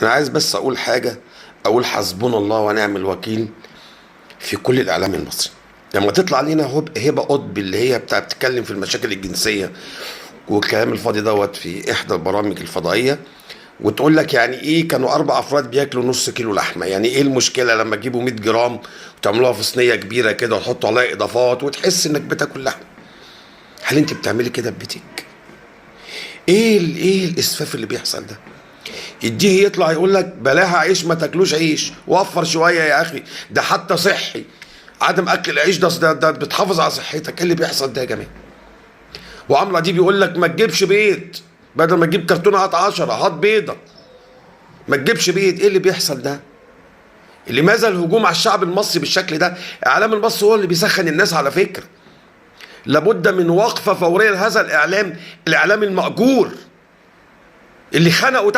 أنا عايز بس أقول حاجة، أقول حسبنا الله ونعم الوكيل في كل الإعلام المصري. لما تطلع علينا هبة قطب اللي هي بتتكلم في المشاكل الجنسية والكلام الفاضي دوت في إحدى البرامج الفضائية، وتقول لك يعني إيه كانوا 4 أفراد بياكلوا نص كيلو لحمة، يعني إيه المشكلة لما تجيبوا 100 جرام وتعملوها في صينية كبيرة كده وتحطوا عليها إضافات وتحس إنك بتاكل لحمة؟ هل أنت بتعملي كده في بيتك؟ إيه الإسفاف اللي بيحصل ده؟ يديه يطلع يقول لك بلاها عيش ما تاكلوش عيش، وفر شويه يا اخي، ده حتى صحي. عدم اكل العيش ده بتحافظ على صحتك. ايه اللي بيحصل ده يا جماعه؟ وعمرو دي بيقول لك ما تجيبش بيض، بدل ما تجيب كرتونه هات 10، هات بيضه، ما تجيبش بيض. ايه اللي بيحصل ده؟ لماذا الهجوم على الشعب المصري بالشكل ده؟ الاعلام المصري هو اللي بيسخن الناس على فكره. لابد من وقفه فوريه لهذا الاعلام المأجور اللي خنقوا